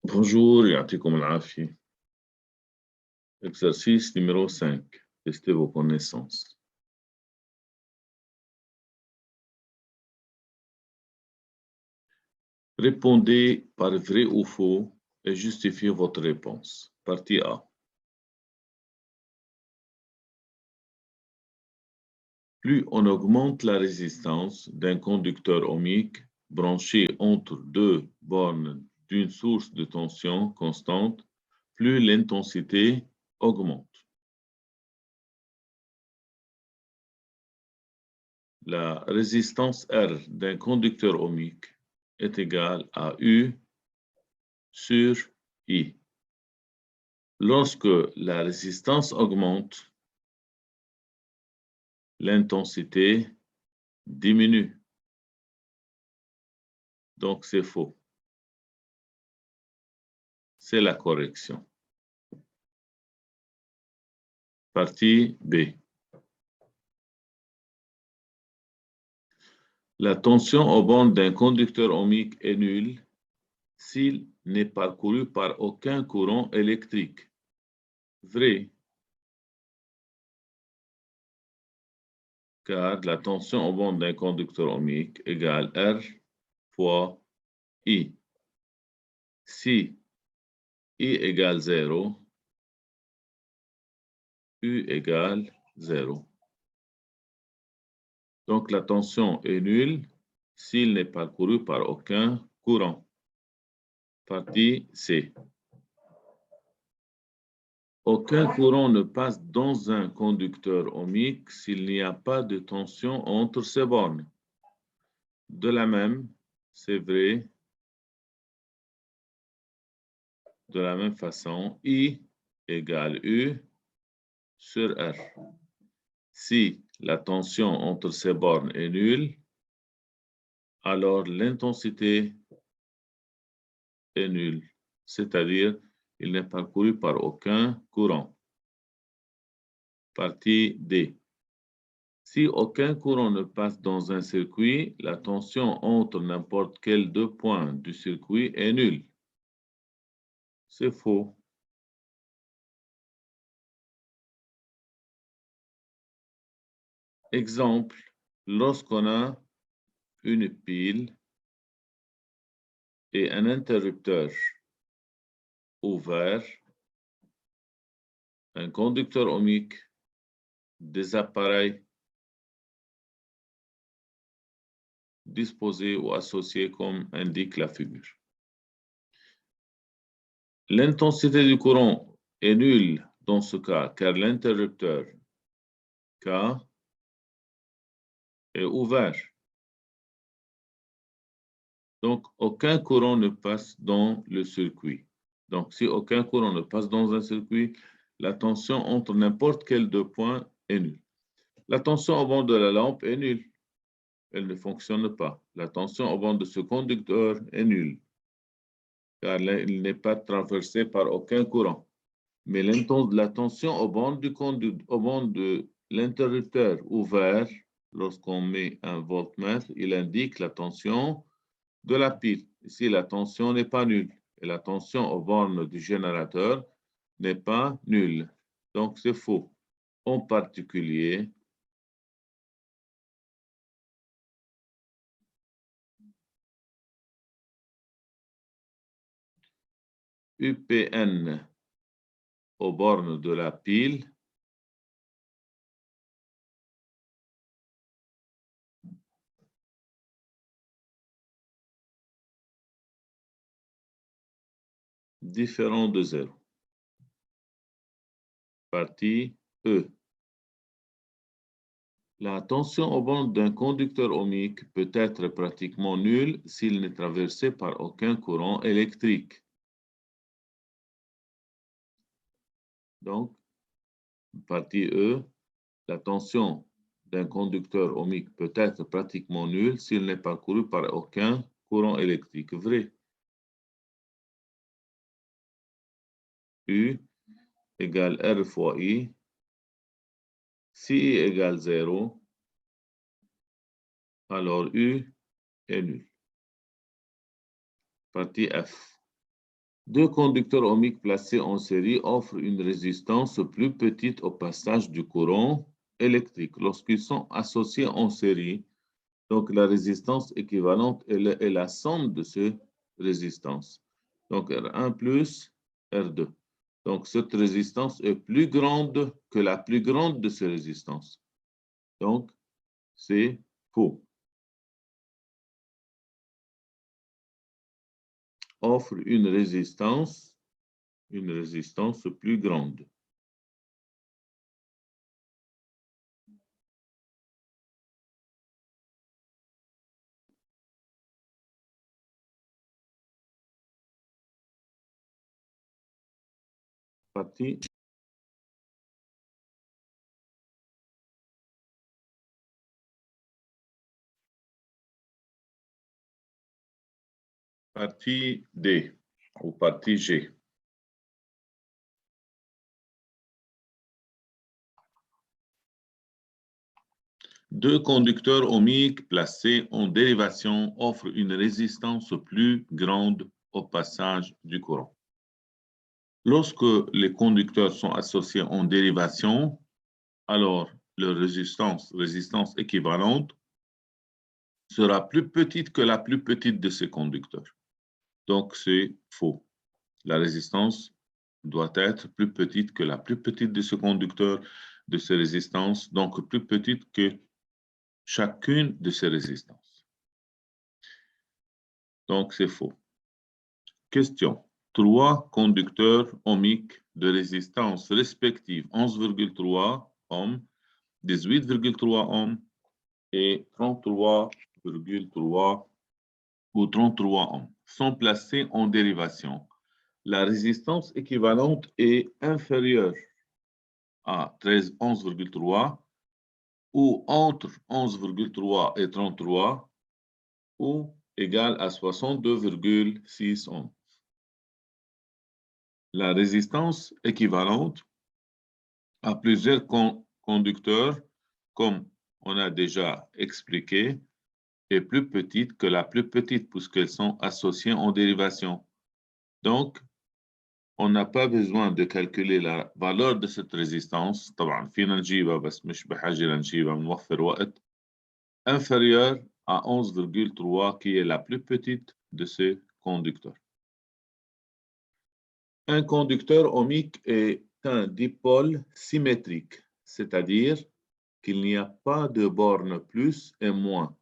Bonjour, يعطيكم العافية. Exercice numéro 5. Testez vos connaissances. Répondez par vrai ou faux et justifiez votre réponse. Partie A. Plus on augmente la résistance d'un conducteur ohmique branché entre deux bornes d'une source de tension constante, plus l'intensité augmente. La résistance R d'un conducteur ohmique est égale à U sur I. Lorsque la résistance augmente, l'intensité diminue. Donc, c'est faux. C'est la correction. Partie B. La tension aux bornes d'un conducteur ohmique est nulle s'il n'est parcouru par aucun courant électrique. Vrai, car la tension aux bornes d'un conducteur ohmique égale R fois I. Si I égale 0, U égale 0. Donc, la tension est nulle s'il n'est parcouru par aucun courant. Partie C. Aucun courant ne passe dans un conducteur ohmique s'il n'y a pas de tension entre ses bornes. De la même, c'est vrai, de la même façon, I égale U sur R. Si la tension entre ces bornes est nulle, alors l'intensité est nulle, c'est-à-dire il n'est parcouru par aucun courant. Partie D. Si aucun courant ne passe dans un circuit, la tension entre n'importe quel deux points du circuit est nulle. C'est faux. Exemple, lorsqu'on a une pile et un interrupteur ouvert, un conducteur ohmique, des appareils disposés ou associés comme indique la figure. L'intensité du courant est nulle dans ce cas, car l'interrupteur K est ouvert. Donc, aucun courant ne passe dans le circuit. Donc, si aucun courant ne passe dans un circuit, la tension entre n'importe quel deux points est nulle. La tension au bord de la lampe est nulle. Elle ne fonctionne pas. La tension au bord de ce conducteur est nulle, car il n'est pas traversé par aucun courant. Mais la tension au bord de l'interrupteur ouvert, lorsqu'on met un voltmètre, il indique la tension de la pile. Ici, la tension n'est pas nulle. Et la tension aux bornes du générateur n'est pas nulle. Donc, c'est faux. En particulier, UPN aux bornes de la pile différent de 0. Partie E. La tension aux bornes d'un conducteur ohmique peut être pratiquement nulle s'il n'est traversé par aucun courant électrique. Donc, partie E, la tension d'un conducteur ohmique peut être pratiquement nulle s'il n'est parcouru par aucun courant électrique. Vrai. U égale R fois I. Si I égale 0, alors U est nul. Partie F. Deux conducteurs ohmiques placés en série offrent une résistance plus petite au passage du courant électrique lorsqu'ils sont associés en série. Donc, la résistance équivalente est la somme de ces résistances. Donc, R1 plus R2. Donc, cette résistance est plus grande que la plus grande de ces résistances. Donc, c'est faux. Offre une résistance plus grande. Partie D ou partie G. Deux conducteurs ohmiques placés en dérivation offrent une résistance plus grande au passage du courant. Lorsque les conducteurs sont associés en dérivation, alors leur résistance équivalente, sera plus petite que la plus petite de ces conducteurs. Donc, c'est faux. La résistance doit être plus petite que la plus petite de ces conducteurs, de ces résistances, donc plus petite que chacune de ces résistances. Donc, c'est faux. Question. Trois conducteurs ohmiques de résistance respective 11,3 ohms, 18,3 ohms et 33,3 ou 33 ohms sont placés en dérivation. La résistance équivalente est inférieure à 11,3 ou entre 11,3 et 33 ou égale à 62,6 ohms. La résistance équivalente à plusieurs conducteurs, comme on a déjà expliqué, est plus petite que la plus petite puisqu'elles sont associées en dérivation. Donc, on n'a pas besoin de calculer la valeur de cette résistance. طبعا فينا نجيبها بس مش بحاجة لنجيبها بنوفر وقت. Inférieure à 11,3 qui est la plus petite de ces conducteurs. Un conducteur ohmique est un dipôle symétrique, c'est-à-dire qu'il n'y a pas de borne plus et moins.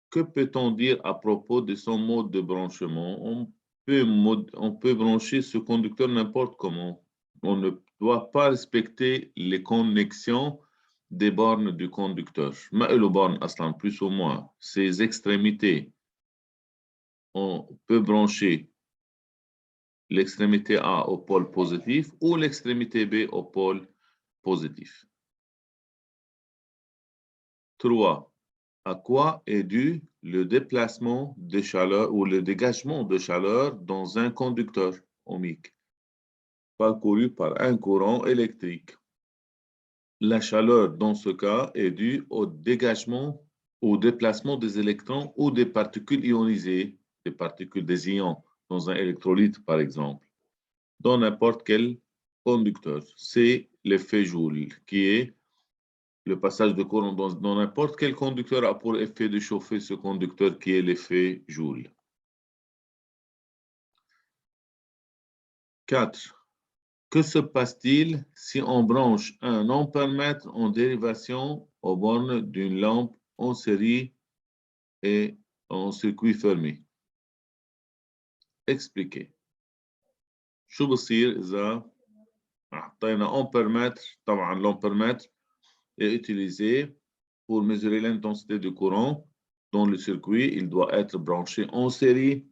Que peut-on dire à propos de son mode de branchement? On peut brancher ce conducteur n'importe comment. On ne doit pas respecter les connexions des bornes du conducteur. Mais le borne, plus ou moins, ses extrémités. On peut brancher l'extrémité A au pôle positif ou l'extrémité B au pôle positif. 3. À quoi est dû le déplacement de chaleur ou le dégagement de chaleur dans un conducteur ohmique parcouru par un courant électrique? La chaleur, dans ce cas, est due au dégagement, au déplacement des électrons ou des particules ionisées, des ions, dans un électrolyte, par exemple, dans n'importe quel conducteur. C'est l'effet Joule, qui est le passage de courant dans n'importe quel conducteur a pour effet de chauffer ce conducteur qui est l'effet Joule. 4. Que se passe-t-il si on branche un ampèremètre en dérivation aux bornes d'une lampe en série et en circuit fermé? Expliquez. شو بصير إذا أعطينا ampèremètre؟ طبعا l'ampèremètre est utilisé pour mesurer l'intensité du courant dans le circuit. Il doit être branché en série.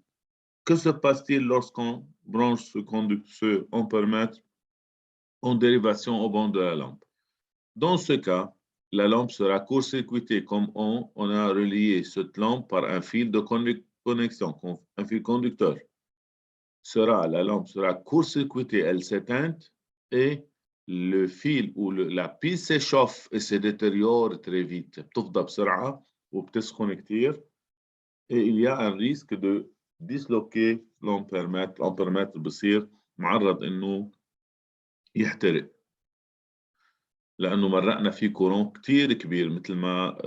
Que se passe-t-il lorsqu'on branche ce ampèremètre en dérivation au banc de la lampe? Dans ce cas, la lampe sera court-circuitée comme on a relié cette lampe par un fil de connexion, un fil conducteur. La lampe sera court-circuitée, elle s'éteint et le fil ou la pile s'échauffe et se détériore très vite. بتفضى بسرعة وبتسخن كتير et il y a un risque de ديسلوكي الامبيرمتر بصير معرض انه يحترق لانه مرقنا فيه كورون كتير كبير مثل ما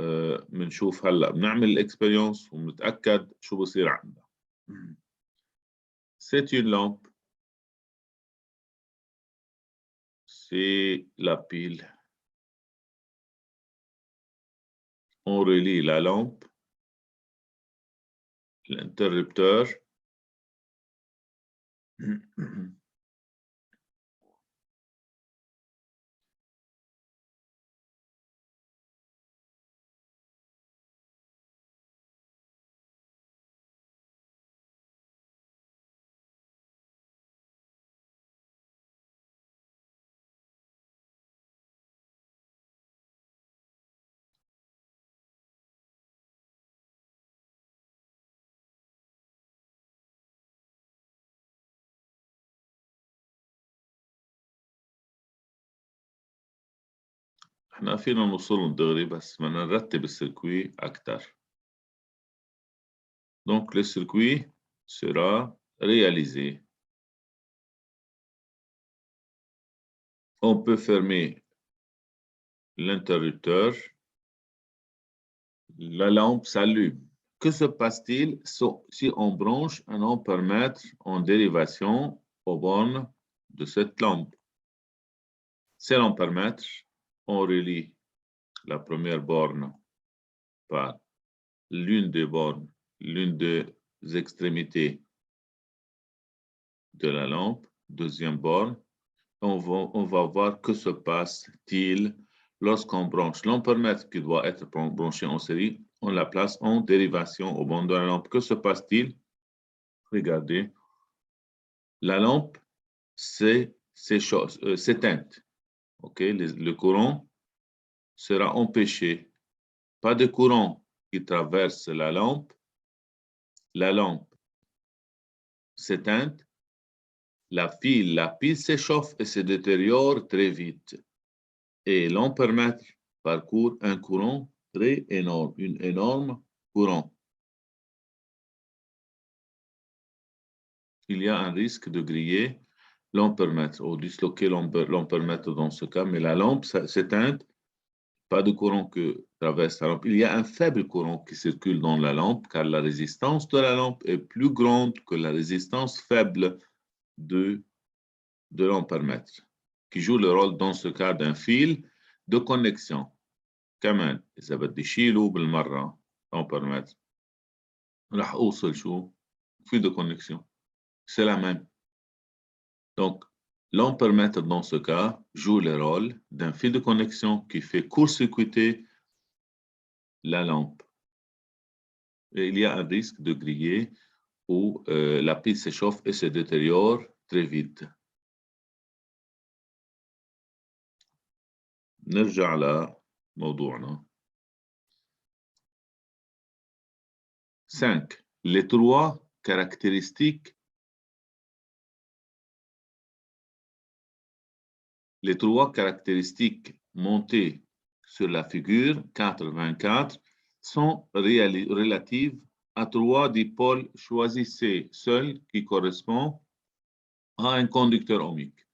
بنشوف هلا بنعمل الاكسبيرينس وبنتاكد شو بصير عندنا. C'est une lampe. C'est la pile. On relie la lampe, l'interrupteur. احنا فينا نوصل دغري بس بدنا نرتب السيركوي أكتر. Donc le circuit sera réalisé. On peut fermer l'interrupteur. La lampe s'allume. Que se passe-t-il si on branche un ampèremètre en dérivation aux bornes de cette lampe? C'est l'ampèremètre. On relie la première borne par l'une des bornes, l'une des extrémités de la lampe, deuxième borne. On va voir que se passe-t-il lorsqu'on branche l'ampèremètre qui doit être branché en série, on la place en dérivation au bord de la lampe. Que se passe-t-il? Regardez, la lampe s'éteint. Okay? Le courant sera empêché. Pas de courant qui traverse la lampe s'éteint, la pile s'échauffe et se détériore très vite. Et l'ampèremètre parcourt un courant très énorme, un énorme courant. Il y a un risque de griller l'ampèremètre ou disloquer l'ampèremètre dans ce cas, mais la lampe s'éteint, pas de courant que traverse la lampe. Il y a un faible courant qui circule dans la lampe car la résistance de la lampe est plus grande que la résistance faible de l'ampèremètre, qui joue le rôle dans ce cas d'un fil de connexion. كمان إذا بدي شيله بالمرة ampèremètre راح أوصل شو؟ fil de connexion. C'est la même. Donc, l'ampèremètre dans ce cas joue le rôle d'un fil de connexion qui fait court-circuiter la lampe. Et il y a un risque de griller où la pile s'échauffe et se détériore très vite. نرجع لموضوعنا. 5. Les trois caractéristiques montées sur la figure 4.24 sont relatives à trois dipôles. Choisissez seul qui correspond à un conducteur ohmique.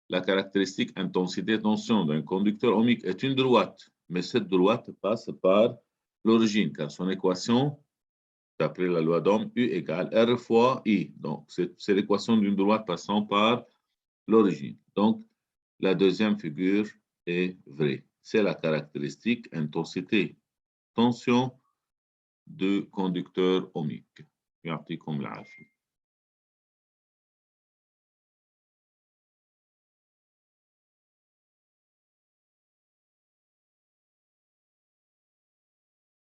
La caractéristique intensité-tension d'un conducteur ohmique est une droite, mais cette droite passe par l'origine, car son équation, d'après la loi d'Ohm, U égale R fois I. Donc, c'est l'équation d'une droite passant par l'origine. Donc, la deuxième figure est vraie. C'est la caractéristique intensité-tension de conducteur ohmique. يعطيكم العافية.